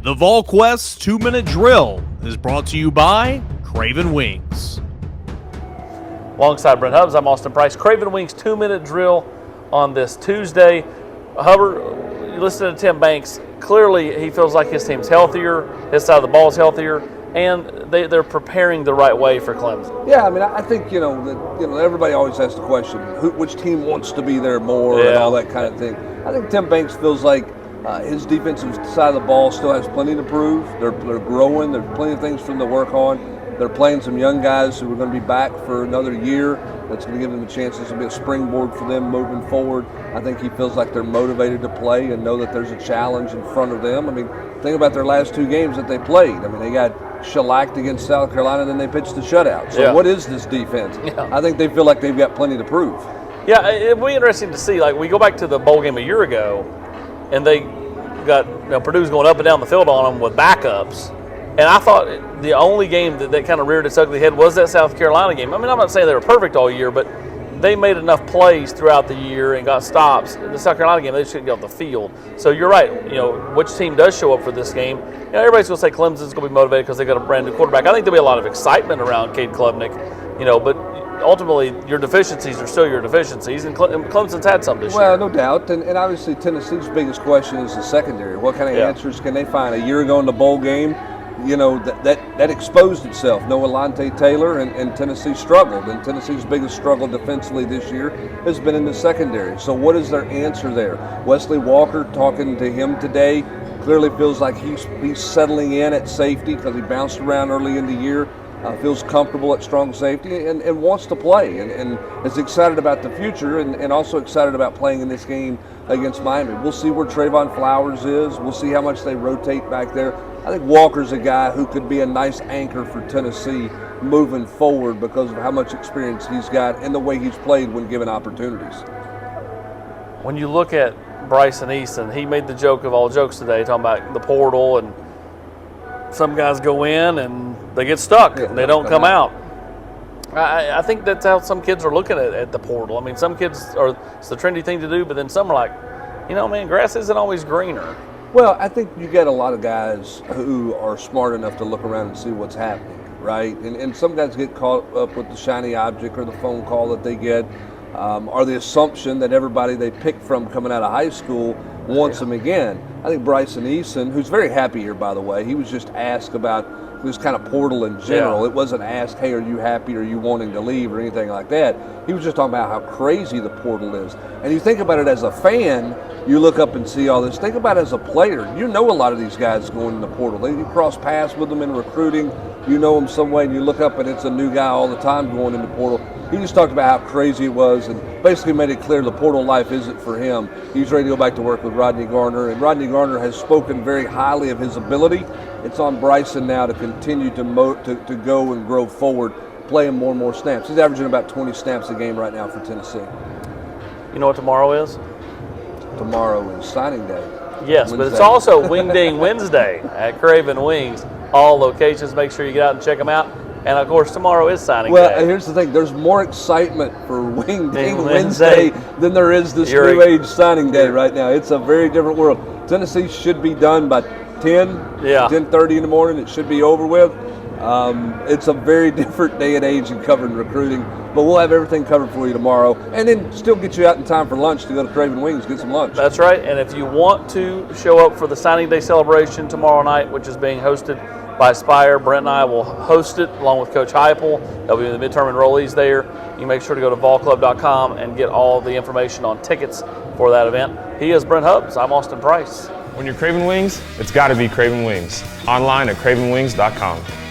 The VolQuest 2-Minute Drill is brought to you by Craven Wings. Alongside Brent Hubbs, I'm Austin Price. Craven Wings 2-Minute Drill on this Tuesday. Hubbard, you listen to Tim Banks. Clearly, he feels like his team's healthier, his side of the ball is healthier, and they're preparing the right way for Clemson. Yeah, I mean, I think everybody always has the question, which team wants to be there more and all that kind of thing. I think Tim Banks feels like his defensive side of the ball still has plenty to prove. They're growing. There's plenty of things for them to work on. They're playing some young guys who are going to be back for another year. That's going to give them a chance. This will be a springboard for them moving forward. I think he feels like they're motivated to play and know that there's a challenge in front of them. I mean, think about their last two games that they played. I mean, they got shellacked against South Carolina, and then they pitched a shutout. So what is this defense? Yeah. I think they feel like they've got plenty to prove. Yeah, it'll be interesting to see. Like, we go back to the bowl game a year ago, and they got Purdue's going up and down the field on them with backups. And I thought the only game that kind of reared its ugly head was that South Carolina game. I mean, I'm not saying they were perfect all year, but they made enough plays throughout the year and got stops. In the South Carolina game, they just couldn't get off the field. So you're right. Which team does show up for this game? Everybody's going to say Clemson's going to be motivated because they got a brand new quarterback. I think there'll be a lot of excitement around Cade Klubnik, but ultimately your deficiencies are still your deficiencies, and Clemson's had some this year. Well, no doubt. And obviously Tennessee's biggest question is the secondary. What kind of answers can they find? A year ago in the bowl game, that exposed itself. No Alante Taylor, and Tennessee struggled. And Tennessee's biggest struggle defensively this year has been in the secondary. So what is their answer there? Wesley Walker, talking to him today, clearly feels like he's settling in at safety because he bounced around early in the year. Feels comfortable at strong safety and wants to play and is excited about the future and also excited about playing in this game against Miami. We'll see where Trayvon Flowers is. We'll see how much they rotate back there. I think Walker's a guy who could be a nice anchor for Tennessee moving forward because of how much experience he's got and the way he's played when given opportunities. When you look at Bryson Easton, he made the joke of all jokes today, talking about the portal, and some guys go in and they get stuck and they don't come out. I think that's how some kids are looking at the portal. I mean, some kids it's the trendy thing to do, but then some are like, man, grass isn't always greener. Well, I think you get a lot of guys who are smart enough to look around and see what's happening, right? And some guys get caught up with the shiny object or the phone call that they get, or the assumption that everybody they picked from coming out of high school wants them again. I think Bryson Easton, who's very happy here, by the way, he was just asked about this kind of portal in general. It wasn't asked, hey, are you happy, or are you wanting to leave, or anything like that. He was just talking about how crazy the portal is. And you think about it as a fan, you look up and see all this. Think about it as a player. You know a lot of these guys going in the portal. You cross paths with them in recruiting. You know them some way, and you look up and it's a new guy all the time going in the portal. He just talked about how crazy it was and basically made it clear the portal life isn't for him. He's ready to go back to work with Rodney Garner, and Rodney Garner has spoken very highly of his ability. It's on Bryson now to continue to go and grow forward, playing more and more snaps. He's averaging about 20 snaps a game right now for Tennessee. You know what tomorrow is? Tomorrow is signing day. Yes, Wednesday. But it's also Wing Ding Wednesday at Craven Wings. All locations, make sure you get out and check them out. And, of course, tomorrow is signing day. Well, here's the thing. There's more excitement for Wing Ding Wednesday than there is this new age signing day right now. It's a very different world. Tennessee should be done by 10:30 in the morning. It should be over with. It's a very different day and age in covering recruiting. But we'll have everything covered for you tomorrow. And then still get you out in time for lunch to go to Craven Wings, get some lunch. That's right. And if you want to show up for the signing day celebration tomorrow night, which is being hosted by Spire, Brent and I will host it along with Coach Heupel. There'll be the midterm enrollees there. You make sure to go to volclub.com and get all the information on tickets for that event. He is Brent Hubbs. I'm Austin Price. When you're craving wings, it's got to be Craven Wings. Online at cravenwings.com.